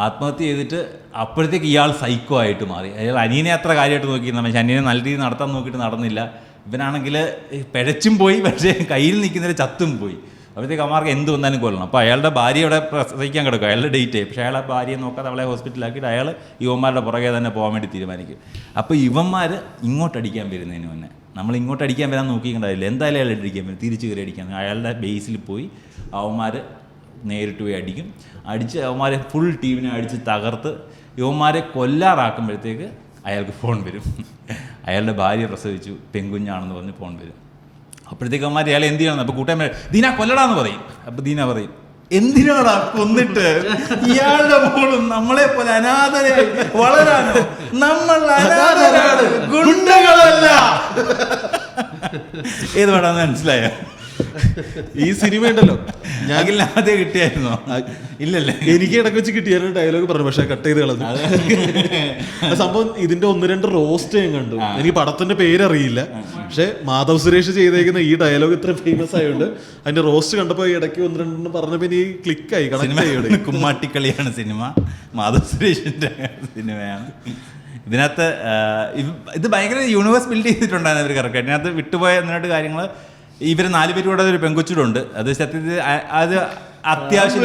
ആത്മഹത്യ ചെയ്തിട്ട് അപ്പോഴത്തേക്ക് ഇയാൾ സൈക്കോ ആയിട്ട് മാറി. അയാൾ അനിയനെ അത്ര കാര്യമായിട്ട് നോക്കിയിരുന്ന, പക്ഷേ അനിയനെ നല്ല രീതിയിൽ നടത്താൻ നോക്കിയിട്ട് നടന്നില്ല. ഇവനാണെങ്കിൽ പിഴച്ചും പോയി, പക്ഷേ കയ്യിൽ നിൽക്കുന്നതിൽ ചത്തും പോയി. അപ്പോഴത്തേക്ക് അമ്മമാർക്ക് എന്ത് വന്നാലും കൊല്ലണം. അപ്പോൾ അയാളുടെ ഭാര്യ അവിടെ പ്രസവിക്കാൻ കിടക്കും, അയാളുടെ ഡേറ്റ്. പക്ഷേ അയാളെ ഭാര്യയെ നോക്കാതെ അവളെ ഹോസ്പിറ്റലാക്കിയിട്ട് അയാൾ യുവന്മാരുടെ പുറകെ തന്നെ പോകാൻ വേണ്ടി തീരുമാനിക്കും. അപ്പോൾ ഇവന്മാർ ഇങ്ങോട്ടടിക്കാൻ വരുന്നതിന് മുന്നേ നമ്മൾ ഇങ്ങോട്ടടിക്കാൻ വരാൻ നോക്കിയിട്ടുണ്ടാവില്ല. എന്തായാലും അയാൾ അടിക്കാൻ വരും, തിരിച്ച് കയറി അടിക്കാൻ. അയാളുടെ ബേസിൽ പോയി അവന്മാർ നേരിട്ട് പോയി അടിക്കും. അടിച്ച് അവന്മാരെ ഫുൾ ടീമിനെ അടിച്ച് തകർത്ത് യുവന്മാരെ കൊല്ലാറാക്കുമ്പോഴത്തേക്ക് അയാൾക്ക് ഫോൺ വരും. അയാളുടെ ഭാര്യ പ്രസവിച്ചു, പെൺകുഞ്ഞാണെന്ന് പറഞ്ഞ് ഫോൺ വരും. അപ്പോഴത്തേക്ക് അവന്മാർ അയാൾ എന്ത് ചെയ്യണം? അപ്പോൾ കൂട്ടാൻ ദീന കൊല്ലടാന്ന് പറയും. അപ്പോൾ ദീന പറയും എന്തിനാടാ കൊന്നിട്ട് ഇയാളുടെ മോളും നമ്മളെ പോലെ അനാഥരായി വളരാനോ? നമ്മൾ അനാഥരാണ്, ഗുണ്ടകളല്ല. ഏത് വേണമെന്ന് മനസ്സിലായോ? ഈ സിനിമ ഉണ്ടല്ലോ ആദ്യം കിട്ടിയായിരുന്നോ? ഇല്ലല്ലേ, എനിക്ക് ഇടയ്ക്ക് വെച്ച് കിട്ടിയാലും ഡയലോഗ് പറഞ്ഞു, പക്ഷെ കട്ട് ചെയ്ത് കളഞ്ഞു. സംഭവം ഇതിന്റെ 1-2 റോസ്റ്റ് ഞാൻ കണ്ടു. എനിക്ക് പടത്തിന്റെ പേരറിയില്ല, പക്ഷെ മാധവ് സുരേഷ് ചെയ്തേക്കുന്ന ഈ ഡയലോഗ് ഇത്ര ഫേമസ് ആയതുകൊണ്ട് അതിന്റെ റോസ്റ്റ് കണ്ടപ്പോൾ ഇടയ്ക്ക് 1-2 പറഞ്ഞപ്പോൾ എനിക്ക് ക്ലിക്കായി. കുമ്മാട്ടിക്കളിയാണ് സിനിമ, മാധവ് സുരേഷിന്റെ സിനിമയാണ്. ഇതിനകത്ത് ഇത് ഭയങ്കര യൂണിവേഴ്സ് ബിൽഡ് ചെയ്തിട്ടുണ്ടായിരുന്നു ഇവർ കറക്റ്റ്. ഇതിനകത്ത് വിട്ടുപോയ 1-2 കാര്യങ്ങൾ. ഇവർ 4 പേരും കൂടെ ഒരു പെൺകൊച്ചിടുണ്ട്. അത് സത്യത്തിൽ അത് അത്യാവശ്യം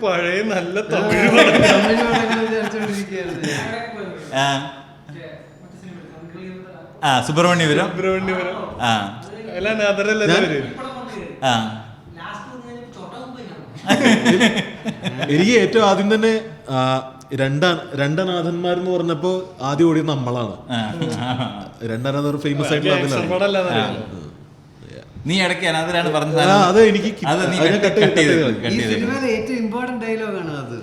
പഴയ നല്ല സുബ്രഹ്മണ്യപുരം. എനിക്ക് ഏറ്റവും ആദ്യം തന്നെ രണ്ടനാഥന്മാരെന്ന് പറഞ്ഞപ്പോ ആദ്യം ഓടിയത് നമ്മളാണ്. രണ്ടനാഥർ ഫേമസ് ആയിട്ടുള്ള നീ ഇടയ്ക്ക് അതിലാണ് പറഞ്ഞത്. അത് എനിക്ക് അത് നീ അത് ഞാൻ കട്ട് ചെയ്ത് ഈ സിനിമയിലെ ഏറ്റവും ഇമ്പോർട്ടന്റ് ഡയലോഗാണ് അത്.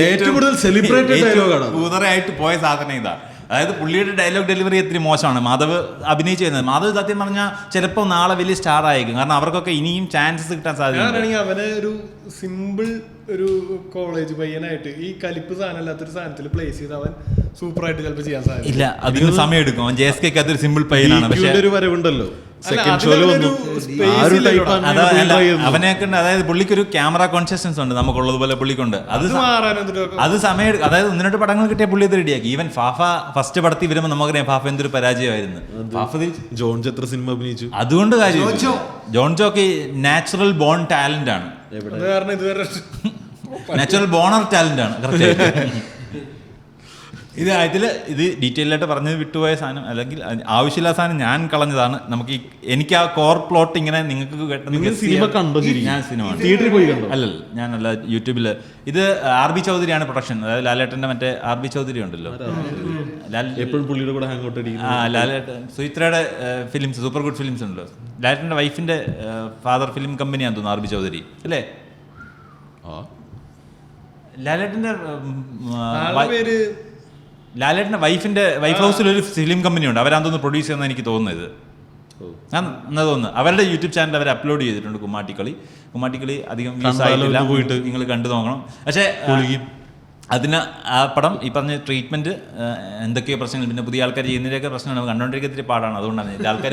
ഏറ്റവും കൂടുതൽ സെലിബ്രേറ്റഡ് ഡയലോഗാണ്. കൂതറയായിട്ട് പോയ സാധനം ഇതാ. അതായത് പുള്ളിയുടെ ഡയലോഗ് ഡെലിവറി ഒത്തിരി മോശമാണ് മാധവ് അഭിനയിച്ചു വരുന്നത്. മാധവ് സത്യം പറഞ്ഞാൽ ചിലപ്പോൾ നാളെ വലിയ സ്റ്റാർ ആയിരിക്കും. കാരണം അവർക്കൊക്കെ ഇനിയും ചാൻസസ് കിട്ടാൻ സാധ്യത. അവന് ഒരു സിമ്പിൾ ഒരു കോളേജ് പയ്യനായിട്ട് ഈ കലിപ്പ് സാധനം അല്ലാത്തൊരു സാധനത്തിൽ പ്ലേസ് ചെയ്ത് അവൻ സൂപ്പറായിട്ട് ചിലപ്പോൾ ചെയ്യാൻ സാധിക്കും. ഇല്ല, അതിന് സമയം എടുക്കും. അവൻ JSK അതൊരു സിമ്പിൾ പയ്യനാണ്. പക്ഷേ ഒരു വരവുണ്ടല്ലോ സെക്കൻഡ് ഷോയിൽ വന്നു. അവനെയൊക്കെ അതായത് പുള്ളിക്കൊരു ക്യാമറ കോൺഷ്യസ്നസ് ഉണ്ട്, നമുക്കുള്ളതുപോലെ പുള്ളിക്കുണ്ട്. അത് സമയം എടുക്കും. അതായത് 1-2 പടങ്ങൾ കിട്ടിയ പുള്ളി ഇത് റെഡിയാക്കി. ഈവൻ ഫാഫ ഫസ്റ്റ് പടത്തിൽ വരുമ്പോൾ നമുക്കറിയാം ഫാഫ എന്തൊരു പരാജയമായിരുന്നു. ഫാഫ ജോൺ എത്ര സിനിമ അഭിനയിച്ചു. അതുകൊണ്ട് കാര്യം ജോൺ ജോക്ക് നാച്ചുറൽ ബോൺ ടാലന്റ് ആണ്. നാച്ചുറൽ ബോണർ ടാലന്റ് ആണ്. ഇത് ഡീറ്റെയിൽ ആയിട്ട് പറഞ്ഞത് വിട്ടുപോയ സാധനം, അല്ലെങ്കിൽ ആവശ്യമില്ലാത്ത സാധനം ഞാൻ കളഞ്ഞതാണ്. നമുക്ക് എനിക്ക് ആ കോർ പ്ലോട്ട് ഇങ്ങനെ നിങ്ങൾക്ക് സിനിമ കണ്ടോ? ഞാൻ സിനിമ തിയേറ്ററിൽ പോയി കണ്ടോ? അല്ലല്ല, ഞാനല്ല, യൂട്യൂബിൽ. ഇത് RB ചൗധരിയാണ് പ്രൊഡക്ഷൻ. അതായത് ലാലേട്ടൻ്റെ മറ്റേ RB ചൗധരി ഉണ്ടല്ലോ, എപ്പോഴും പുള്ളിയുടെ കൂടെ ഹാങ് ഔട്ട് അടിക്കും. ലാലേട്ടൻ സുചിത്രയുടെ ഫിലിംസ്, സൂപ്പർ ഗുഡ് ഫിലിംസ് ഉണ്ടല്ലോ. ലാലേട്ടൻ്റെ വൈഫിൻ്റെ ഫാദർ ഫിലിം കമ്പനിയാന്ന് തോന്നുന്നു RB ചൗധരി അല്ലേ? ലാലേട്ടൻ്റെ ലാലേട്ടൻ്റെ വൈഫ് ഹൗസിൽ ഒരു ഫിലിം കമ്പനി ഉണ്ട്. അവരാന്തോന്ന് പ്രൊഡ്യൂസ് ചെയ്യുന്ന എനിക്ക് തോന്നുന്നത്. ഞാൻ എന്നാ തോന്നുന്നു അവരുടെ യൂട്യൂബ് ചാനൽ അവർ അപ്ലോഡ് ചെയ്തിട്ടുണ്ട്. കുമ്മാട്ടിക്കളി അധികം വ്യൂസ് ആയിട്ടില്ല, പോയിട്ട് നിങ്ങൾ കണ്ടു നോക്കണം. പക്ഷേ അതിന് ആ പടം ഈ പറഞ്ഞ ട്രീറ്റ്മെന്റ് എന്തൊക്കെയോ പ്രശ്നങ്ങൾ, പിന്നെ പുതിയ ആൾക്കാർ ചെയ്യുന്നതിൻ്റെയൊക്കെ പ്രശ്നമാണ്. കണ്ടോണ്ടിരിക്കാൻ ഇത്തിരി പാടാണ്. അതുകൊണ്ടാണ് ആൾക്കാർ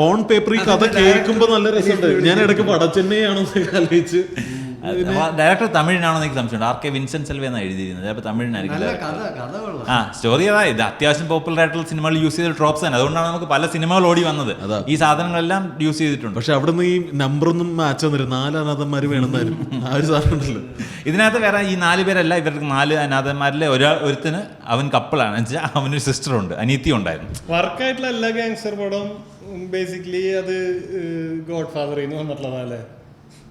ഓൺ പേപ്പർ ഈ കഥ കേൾക്കുമ്പോൾ നല്ല രസമുണ്ട്. ഞാൻ ഇടയ്ക്ക് പടച്ചെന്നൈയാണോ ആലോചിച്ച്. ഡയറക്ടർ തമിഴിനാണോ എനിക്ക് സംശയമുണ്ട്. RK വിൻസെന്റ് സെൽവ എന്നാണ് എഴുതിയിരുന്നത്. അപ്പോൾ തമിഴിനായിരിക്കും. സ്റ്റോറി അതാ. ഇത് അത്യാവശ്യം പോപ്പുലർ ആയിട്ടുള്ള സിനിമകൾ യൂസ് ചെയ്ത ട്രോപ്സ് ആണ്. അതുകൊണ്ടാണ് നമുക്ക് പല സിനിമകൾ ഓടി വന്നത്. ഈ സാധനങ്ങളെല്ലാം യൂസ് ചെയ്തിട്ടുണ്ട്. പക്ഷെ അവിടെ നിന്ന് ഈ നമ്പറൊന്നും മാച്ച് വന്നിരുന്നു. 4 അനാഥന്മാർ വേണമെന്നായിരുന്നു ആ ഒരു സാധനം ഉണ്ടല്ലോ. ഇതിനകത്ത് വേറെ ഈ 4 പേരല്ല, ഇവർക്ക് 4 അനാഥന്മാരിലെ ഒരുത്തിന് അവൻ കപ്പിളാണ്. വെച്ചാൽ അവനൊരു സിസ്റ്റർ ഉണ്ട്, അനിയത്തി ഉണ്ടായിരുന്നു. വർക്കായിട്ടുള്ള എല്ലാ ഗാങ്സ്റ്റർ പടവും ബേസിക്കലി അത് ഗോഡ് ഫാദറിൽ നിന്ന് വന്നിട്ടുള്ളതല്ലേ?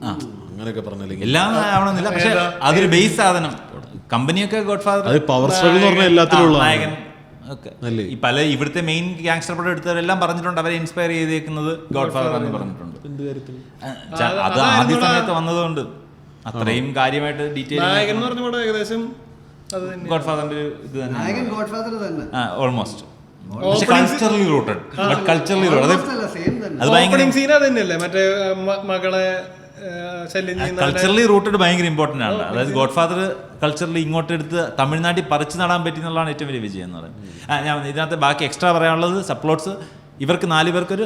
അങ്ങനെയൊക്കെ പറഞ്ഞില്ലെങ്കിൽ എല്ലാം ആവണമെന്നില്ല, പക്ഷെ അതൊരു ബേസ് സാധനം. കമ്പനിയൊക്കെ ഗോഡ് ഫാദർ, പവർ സ്ട്രഗിൾ എന്ന് പറഞ്ഞാൽ എല്ലാത്തിലുള്ള നായകൻ ഒക്കെ ഈ പല ഇവിടുത്തെ മെയിൻ ഗാങ്സ്റ്റർ പടം എടുത്തവരെല്ലാം പറഞ്ഞിട്ടുണ്ട് അവരെ ഇൻസ്പയർ ചെയ്തേക്കുന്നത് ഗോഡ് ഫാദർ എന്ന് പറഞ്ഞിട്ടുണ്ട്. അത് ആദ്യ സമയത്ത് വന്നതുകൊണ്ട് അത്രയും കാര്യമായിട്ട് ഡീറ്റെയിൽ ഗോഡ് ഫാദറിന്റെ ഇത് തന്നെ ഓൾമോസ്റ്റ്. പക്ഷെ കൾച്ചറലി റൂട്ടഡ്, അത് ഭയങ്കര മറ്റേ മകളെ കൾച്ചറലി റൂട്ടഡ് ഭയങ്കര ഇമ്പോർട്ടൻ്റ് ആണ്. അതായത് ഗോഡ് ഫാദർ കൾച്ചറലി ഇങ്ങോട്ട് എടുത്ത് തമിഴ്നാട്ടിൽ പറിച്ചു നടാൻ പറ്റി എന്നുള്ളതാണ് ഏറ്റവും വലിയ വിജയം എന്ന് പറയുന്നത്. ഞാൻ ഇതിനകത്ത് ബാക്കി എക്സ്ട്രാ പറയാനുള്ളത് സപ്ലോട്ട്സ്. ഇവർക്ക് 4 പേർക്കൊരു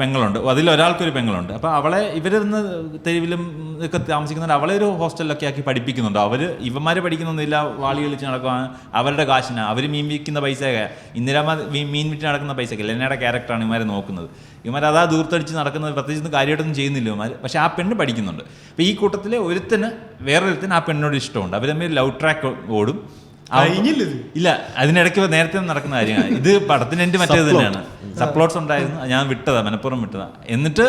പെങ്ങളുണ്ട്, അതിലൊരാൾക്കൊരു പെങ്ങളുണ്ട്. അപ്പോൾ അവളെ ഇവരിന്ന് തെരുവിലും ഒക്കെ താമസിക്കുന്നുണ്ട്. അവളെ ഒരു ഹോസ്റ്റലിലൊക്കെ ആക്കി പഠിപ്പിക്കുന്നുണ്ട്. ഇവന്മാർ പഠിക്കുന്നൊന്നുമില്ല, വാളി കളിച്ച് നടക്കുക. അവരുടെ കാശിന് അവർ മീൻ വിൽക്കുന്ന പൈസയൊക്കെ, ഇന്ദിരാമ മീൻ വിറ്റ് നടക്കുന്ന പൈസയൊക്കെ ലെന്നയുടെ ക്യാരക്ടറാണ് ഇവന്മാരെ നോക്കുന്നത്. ഇവന്മാർ അതാ ദൂർത്തടിച്ച് നടക്കുന്നത്, പ്രത്യേകിച്ച് കാര്യമായിട്ടൊന്നും ചെയ്യുന്നില്ല ഇവന്മാർ. പക്ഷേ ആ പെണ്ണ് പഠിക്കുന്നുണ്ട്. അപ്പോൾ ഈ കൂട്ടത്തിൽ വേറൊരുത്തിന് ആ പെണ്ണിനോട് ഇഷ്ടമുണ്ട്. അവർ തമ്മിൽ ലവ് ട്രാക്ക് ഓടും. ഇല്ല, അതിനിടയ്ക്ക് നേരത്തെ നടക്കുന്ന കാര്യമാണ്. ഇത് പടത്തിന് എൻ്റെ മറ്റേത് തന്നെയാണ്. സപ്ലോട്ട്സ് ഉണ്ടായിരുന്നു, ഞാൻ വിട്ടതാ, മനഃപൂർവ്വം വിട്ടതാ. എന്നിട്ട്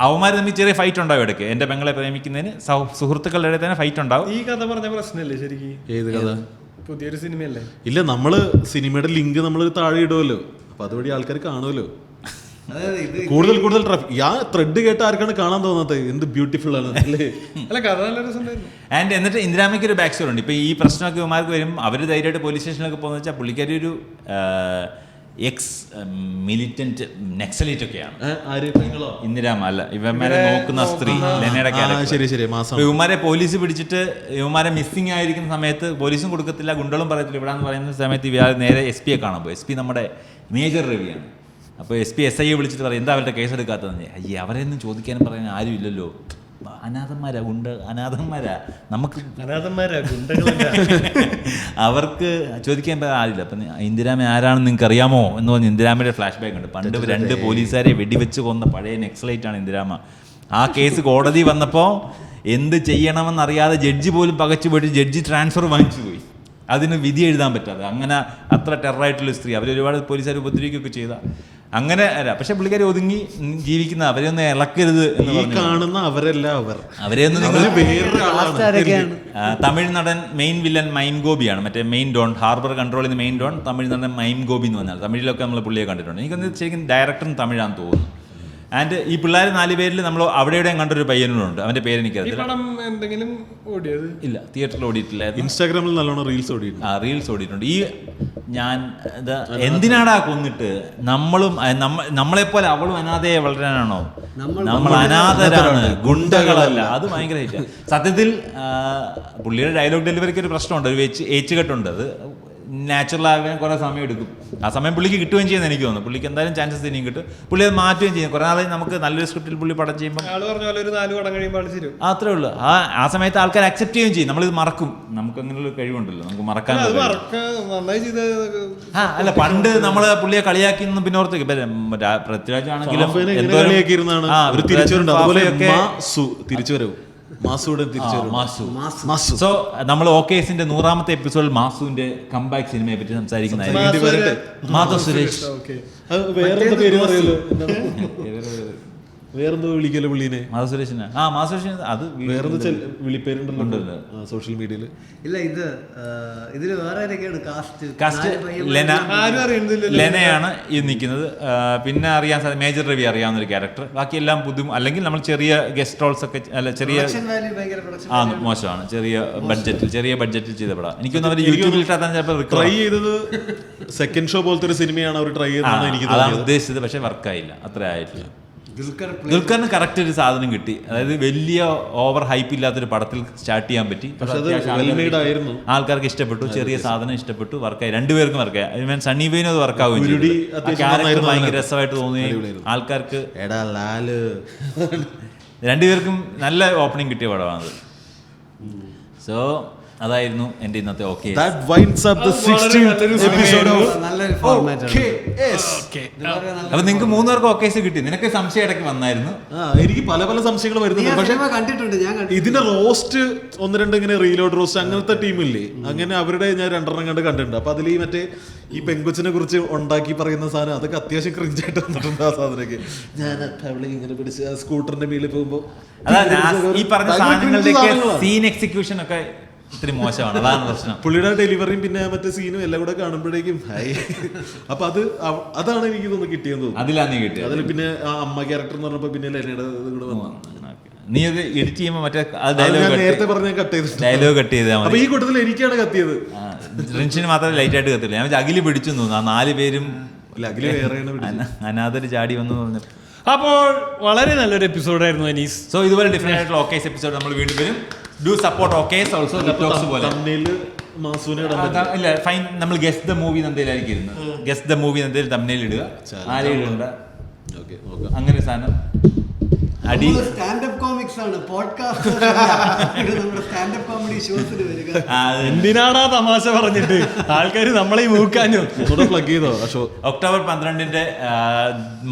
അവന്മാർ തമ്മിൽ ചെറിയ ഫൈറ്റ് ഉണ്ടാവും ഇടയ്ക്ക്. എൻ്റെ പെങ്ങളെ പ്രേമിക്കുന്നതിന് സുഹൃത്തുക്കളുടെ ഇടയിൽ തന്നെ ഫൈറ്റ് ഉണ്ടാവും. ഈ കഥ പറഞ്ഞ പ്രശ്നമല്ലേ ശരിക്കും? ഏത് കഥ? പുതിയൊരു സിനിമയല്ലേ? ഇല്ല, നമ്മള് സിനിമയുടെ ലിങ്ക് നമ്മൾ താഴെ ഇടുമല്ലോ, അപ്പൊ അതുവഴി ആൾക്കാർ കാണുമല്ലോ. കൂടുതൽ ട്രാഫിക്. ആ ത്രെഡ് കേട്ട ആർക്കാണ് കാണാൻ തോന്നാത്തത്? എന്ത് ബ്യൂട്ടിഫുൾ ആണ് അല്ലേ? ആൻഡ് എന്നിട്ട് ഇന്ദിരാമയ്ക്ക് ഒരു ബാക്ക് സ്റ്റോറി ഉണ്ട്. ഇപ്പൊ ഈ പ്രശ്നമൊക്കെ ഇവന്മാർക്ക് വരും, അവർ ധൈര്യമായിട്ട് പോലീസ് സ്റ്റേഷനിലൊക്കെ പോകുന്ന വെച്ചാൽ പുള്ളിക്കാരി ഒരു എക്സ് മിലിറ്റന്റ് നക്സലൈറ്റ് ഒക്കെയാണ്. ഇന്ദിരാമ അല്ല, ഇവന്മാരെ നോക്കുന്ന സ്ത്രീ ലെനയുടെ ക്യാരക്ടർ. ഇവന്മാരെ പോലീസ് പിടിച്ചിട്ട് ഇവന്മാരെ മിസ്സിംഗ് ആയിരിക്കുന്ന സമയത്ത് പോലീസും കൊടുക്കത്തില്ല, ഗുണ്ടകളും പറയത്തില്ല. ഇവിടെ എന്ന് പറയുന്ന സമയത്ത് ഇവർ നേരെ SP കാണാൻ പോയി. SP നമ്മുടെ മേജർ രവിയാണ്. അപ്പോൾ SP SI വിളിച്ചിട്ട് പറയും, എന്താ അവരുടെ കേസ് എടുക്കാത്തതെന്ന്. അവരെയൊന്നും ചോദിക്കാനും പറയാൻ ആരും ഇല്ലല്ലോ, അനാഥന്മാരാ നമുക്ക് അവർക്ക് ചോദിക്കാൻ ആരില്ല. അപ്പം ഇന്ദിരാമ ആരാണെന്ന് നിങ്ങൾക്ക് അറിയാമോ എന്ന് പറഞ്ഞ് ഇന്ദിരാമയുടെ ഫ്ലാഷ് ബാക്ക് ഉണ്ട്. പണ്ട് 2 പോലീസുകാരെ വെടിവെച്ച് കൊന്ന പഴയ നെക്സലൈറ്റ് ആണ് ഇന്ദിരാമ. ആ കേസ് കോടതി വന്നപ്പോൾ എന്ത് ചെയ്യണമെന്നറിയാതെ ജഡ്ജി പോലും പകച്ചു പോയിട്ട് ജഡ്ജി ട്രാൻസ്ഫർ വാങ്ങിച്ചു പോയി. അതിന് വിധി എഴുതാൻ പറ്റാതെ. അങ്ങനെ അത്ര ടെററായിട്ടുള്ള സ്ത്രീ. അവരൊരുപാട് പോലീസുകാർ ഉപദ്രവിക്കുകയൊക്കെ ചെയ്ത അങ്ങനെ അല്ല. പക്ഷെ പുള്ളിക്കാരി ഒതുങ്ങി ജീവിക്കുന്ന, അവരെയൊന്നും ഇളക്കരുത് എന്ന് കാണുന്ന അവരെല്ലാം അവരെയൊന്നും തമിഴ് നടൻ മെയിൻ വില്ലൻ മൈം ഗോപിയാണ്. മറ്റേ മെയിൻ ഡോൺ, ഹാർബർ കൺട്രോൾ ചെയ്യുന്ന മെയിൻ ഡോൺ തമിഴ് നടൻ മൈം ഗോപി എന്ന് പറഞ്ഞാൽ. തമിഴിലൊക്കെ നമ്മൾ പുള്ളിയെ കണ്ടിട്ടുണ്ട്. എനിക്കൊന്ന് ശരിക്കും ഡയറക്ടറും തമിഴാന്ന് തോന്നുന്നു. ആൻഡ് ഈ പിള്ളേർ 4 പേരിൽ നമ്മൾ അവിടെ എവിടെയും കണ്ടൊരു പയ്യനുണ്ട്, അവന്റെ പേര് ഈ എനിക്കറിയില്ല. പടം എന്തെങ്കിലും ഓടിയത് ഇല്ല, തിയേറ്ററിൽ ഓടിയിട്ടില്ലായിരുന്നു. ഇൻസ്റ്റാഗ്രാമിൽ നല്ലോണം റീൽസ് ഓടിയിട്ടുണ്ട്. റീൽസ് ഓടിയിട്ടുണ്ട്. ഈ ഞാൻ എന്തിനാടാ കൊന്നിട്ട് നമ്മളെപ്പോലെ അവളും അനാഥയെ വളരാനാണോ? നമ്മൾ അനാഥരാണ്, ഗുണ്ടകളല്ല. അത് ഭയങ്കര ഹിറ്റാണ് സത്യത്തിൽ. പുള്ളിയുടെ ഡയലോഗ് ഡെലിവറിക്ക് ഒരു പ്രശ്നമുണ്ട്, ഒരു ഏച്ചുകെട്ടുണ്ട്. അത് നാച്ചുറൽ ആകാൻ കുറേ സമയം എടുക്കും. ആ സമയം പുള്ളിക്ക് കിട്ടുകയും ചെയ്യുമെന്ന് എനിക്ക് തോന്നുന്നു. പുള്ളിക്ക് എന്തായാലും ചാൻസസ് ഇനിയും കിട്ടും. പുള്ളി അത് മാറ്റുകയും ചെയ്യും. കുറേ നാളെ നമുക്ക് നല്ലൊരു സ്ക്രിപ്റ്റിൽ പുള്ളി പടം ചെയ്യുമ്പോൾ ആള് പറഞ്ഞ പോലെ ഒരു 4 പടം കഴിയുമ്പോൾ ആള് ശരി. അത്രേ ഉള്ളൂ. ആ സമയത്ത് ആൾക്കാർ അക്സെപ്റ്റ് ചെയ്യുകയും ചെയ്യും. നമ്മളിത് മറക്കും. നമുക്ക് അങ്ങനെയുള്ള കഴിവുണ്ടല്ലോ, നമുക്ക് മറക്കാൻ. നന്നായി ചെയ്ത അല്ല, പണ്ട് നമ്മള് പുള്ളിയെ കളിയാക്കി പിന്നെ ഓർത്തേക്ക് പൃഥ്വിരാജ് ആണെങ്കിലും തിരിച്ചുവരവ് സോ നമ്മൾ ഓക്കേസിന്റെ 100ാമത്തെ എപ്പിസോഡിൽ മാസുവിന്റെ കംബാക്ക് സിനിമയെ പറ്റി സംസാരിക്കുന്നതായിരിക്കും. മാധവ് സുരേഷ് വേറെന്താ പേര് പറയല്ലോ, വേറെന്തോ വിളിക്കല്ലോ പുള്ളീനെ? മാധവ് സുരേഷിന്. മാധവ് സുരേഷിന് അത് വേറെന്താ വിളിപ്പേരുണ്ടല്ലോ സോഷ്യൽ മീഡിയയിൽ. ഇല്ല, ഇതില് വേറെ ആരൊക്കെയാണ് കാസ്റ്റ്? ലെനയാണ് ഈ നിൽക്കുന്നത്. പിന്നെ അറിയാൻ സാധിക്കും മേജർ രവി അറിയാവുന്ന ഒരു ക്യാരക്ടർ. ബാക്കിയെല്ലാം അല്ലെങ്കിൽ നമ്മൾ ചെറിയ ഗസ്റ്റ് റോൾസ് ഒക്കെ, അല്ല ചെറിയ മോശമാണ്. ചെറിയ ബഡ്ജറ്റിൽ ചെയ്ത പടം. എനിക്കൊന്നും അവർ യൂട്യൂബിൽ ഇട്ടാൽ ചിലപ്പോൾ ട്രൈ ചെയ്തത് സെക്കൻഡ് ഷോ പോലത്തെ ഒരു സിനിമയാണ് അവർ ട്രൈ ചെയ്തതാണ് എനിക്ക് ഉദ്ദേശിച്ചത്. പക്ഷെ വർക്കായില്ല, അത്ര ആയിട്ടില്ല. ദുൽഖറിന് കറക്റ്റ് ഒരു സാധനം കിട്ടി. അതായത് വലിയ ഓവർ ഹൈപ്പ് ഇല്ലാത്തൊരു പടത്തിൽ സ്റ്റാർട്ട് ചെയ്യാൻ പറ്റി. ആൾക്കാർക്ക് ഇഷ്ടപ്പെട്ടു, ചെറിയ സാധനം ഇഷ്ടപ്പെട്ടു, വർക്കായി. രണ്ടുപേർക്കും വർക്കായി. സണ്ണി വെയിനും അത് വർക്കാവുകയും ചെയ്തു. ഭയങ്കര രസമായിട്ട് തോന്നുകയും ആൾക്കാർക്ക് രണ്ടുപേർക്കും നല്ല ഓപ്പണിംഗ് കിട്ടിയ പടമാണത്. സോ അതായിരുന്നു എന്റെ ഇന്നത്തെ ഓക്കെ. അപ്പൊ നിങ്ങൾക്ക് 3 പേർക്ക് ഓക്കേസ് കിട്ടി. നിനക്ക് സംശയം ഇടയ്ക്ക് വന്നായിരുന്നു. എനിക്ക് പല സംശയങ്ങൾ വരുന്നുണ്ട്. പക്ഷെ ഇതിന്റെ റോസ്റ്റ് 1-2 ഇങ്ങനെ റീലോഡ് റോസ്റ്റ് അങ്ങനത്തെ ടീമില്ലേ, അങ്ങനെ അവരുടെ ഞാൻ 2 കണ്ടിട്ടുണ്ട്. അപ്പൊ അതിൽ മറ്റേ ഈ പെങ്കൊച്ചിനെ കുറിച്ച് ഉണ്ടാക്കി പറയുന്ന സാധനം അതൊക്കെ അത്യാവശ്യം ക്രിഞ്ചായിട്ട് വന്നിട്ടുണ്ട്. ആ സാധനമൊക്കെ ഞാൻ ഇങ്ങനെ പിടിച്ച് സ്കൂട്ടറിന്റെ മേളിൽ പോകുമ്പോ ഈ പറഞ്ഞ സാധനങ്ങളുടെയൊക്കെ സീൻ എക്സിക്യൂഷൻ ഒക്കെ ഇത്തിരി മോശമാണ്. അതാണ് പ്രശ്നം. പുള്ളിയുടെ ഡെലിവറിയും പിന്നെ മറ്റേ സീനും എല്ലാം കൂടെ കാണുമ്പോഴേക്കും അപ്പൊ അതാണ് എനിക്ക് തോന്നുന്നു കിട്ടിയെന്ന് തോന്നുന്നു. അതിലാണ് നീ കിട്ടിയത്. അതിൽ പിന്നെ ആ അമ്മ ക്യാരക്ടർ എന്ന് പറഞ്ഞപ്പോ പിന്നെ ലെനയുടെ കൂടെ വന്നു. നീ അത് എഡിറ്റ് ചെയ്യുമ്പോൾ മറ്റേ നേരത്തെ പറഞ്ഞ കട്ട് ചെയ്ത് ഡയലോഗ് കട്ട് ചെയ്താൽ മതി. ഈ കൂട്ടത്തിൽ എനിക്കാണ് കത്തിയത്. റിൻഷിന് മാത്രമേ ലൈറ്റ് ആയിട്ട് കത്തില്ല. ഞാൻ അഖില് പിടിച്ചു തോന്നുന്നു. ആ 4 പേരും അനാഥര് ചാടി വന്നു പറഞ്ഞു. അപ്പോൾ വളരെ നല്ലൊരു എപ്പിസോഡായിരുന്നു അനീസ്. സോ ഇതുപോലെ ഡിഫറെന്റ് ആയിട്ടുള്ള ഓക്കേസ് എപ്പിസോഡ് നമ്മൾ വീണ്ടും വരും. ഡു സപ്പോർട്ട് ഓക്കേസ് ഓൾസോ. ഇല്ല ഫൈൻ, നമ്മൾ ഗെസ് ദ മൂവി എന്തെങ്കിലും ഇരുന്നത്. ഗെസ് ദ മൂവി എന്തെങ്കിലും തമ്മിൽ ഇടുക. ആരെയും ഇടണ്ട. അങ്ങനെ സാധനം അടി സ്റ്റാൻഡപ്പ് കോമിക്സ് ആണ്, പോഡ്കാസ്റ്റ്. സ്റ്റാൻഡപ്പ് കോമഡി ഷോസിൽ വരിക. എന്തിനാടാ തമാശ പറഞ്ഞിട്ട് ആൾക്കാർ നമ്മളെ മൂക്കാനോ പ്ലഗ് ചെയ്തോ? ഒക്ടോബർ 12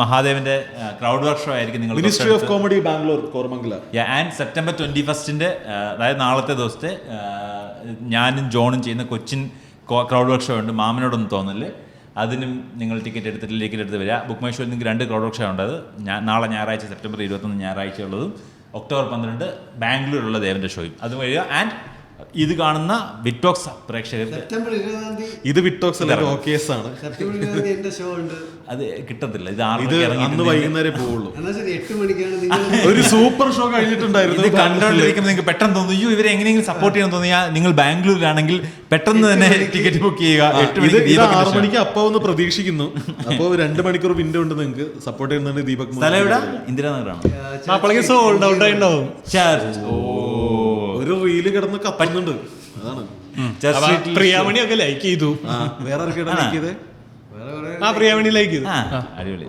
മഹാദേവന്റെ ക്രൗഡ് വർക്ക് ഷോ ആയിരിക്കും. നിങ്ങൾ ministry of comedy Bangalore Koramangala. And September 21 അതായത് നാളത്തെ ദിവസത്തെ ഞാനും ജോണും ചെയ്യുന്ന കൊച്ചിൻ ക്രൗഡ് വർക്ക് ഷോ ഉണ്ട്. മാമനോടൊന്നും തോന്നല്ലേ. അതിനും നിങ്ങൾ ടിക്കറ്റ് എടുത്ത് വരിക. ബുക്ക് മൈ ഷോയിൽ നിങ്ങൾക്ക് 2 ക്രൗഡ് വർക്ക് ഷോ ഉണ്ട്. അത് നാളെ ഞായറാഴ്ച സെപ്റ്റംബർ 21 ഞായറാഴ്ച ഉള്ളതും ഒക്ടോബർ 12 ബാംഗ്ലൂരുള്ള ദേവന്റെ ഷോയും അത് വരിക. ആൻഡ് ഇത് കാണുന്ന വിറ്റോക്സ് പ്രേക്ഷകർ ഇത് വിറ്റോക്സ് അല്ല, ഓക്കേസ് ആണ്. അത് കിട്ടത്തില്ല. ഇത് അന്ന് വൈകുന്നേരം പോവുള്ളൂ. 8 മണിക്കാണ് ഒരു സൂപ്പർ ഷോ കഴിഞ്ഞിട്ടുണ്ടായിരുന്നു. ഇത് കണ്ടോണ്ടിരിക്കുമ്പോൾ നിങ്ങൾക്ക് പെട്ടെന്ന് തോന്നുന്നു അയ്യോ ഇവരെ എങ്ങനെയെങ്കിലും സപ്പോർട്ട് ചെയ്യാൻ തോന്നിയാൽ നിങ്ങൾ ബാംഗ്ലൂരിലാണെങ്കിൽ പെട്ടെന്ന് തന്നെ ടിക്കറ്റ് ബുക്ക് ചെയ്യുക. 6 മണിക്ക് അപ്പൊ ഒന്ന് പ്രതീക്ഷിക്കുന്നു. അപ്പോൾ 2 മണിക്കൂർ വിൻഡോ ഉണ്ട് നിങ്ങൾക്ക് സപ്പോർട്ട് ചെയ്യുന്നുണ്ട്. ദീപക് സ്ഥലം എവിടെ? ഇന്ദിരാനഗറാണ്. സോൾഡ് ഔട്ട് ആയിട്ടുണ്ടാവും. ഒരു റീല് കിടന്ന് കപ്പുന്നുണ്ട്. അതാണ് പ്രിയാമണിയൊക്കെ ലൈക്ക് ചെയ്തു. വേറെ ആർക്കാണ് ലൈക്ക് ചെയ്തേ? പ്രിയാമണി ലൈക്ക് ചെയ്തു. അടിപൊളി.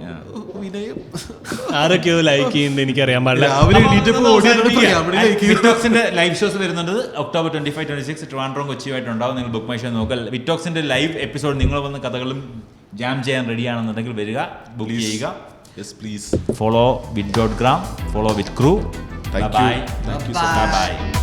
ആരൊക്കെയോ ലൈക്ക് ചെയ്യുന്നത് എനിക്കറിയാൻ പാടില്ല. വിറ്റോക്സിന്റെ ലൈവ് ഷോസ് വരുന്നുണ്ട് ഒക്ടോബർ 25-26 ട്രിവാൻഡ്രം കൊച്ചിയുമായിട്ടുണ്ടാവും. നിങ്ങൾ ബുക്ക് മൈ ഷോ നോക്കുക. വിറ്റോക്സിന്റെ ലൈവ് എപ്പിസോഡ് നിങ്ങൾ വന്ന് കഥകളും ജാം ചെയ്യാൻ റെഡിയാണെന്നുണ്ടെങ്കിൽ വരിക, ബുക്ക് ചെയ്യുക. Yes, please. Follow with.gram, follow with crew. Bye bye. Thank you so much. Bye bye.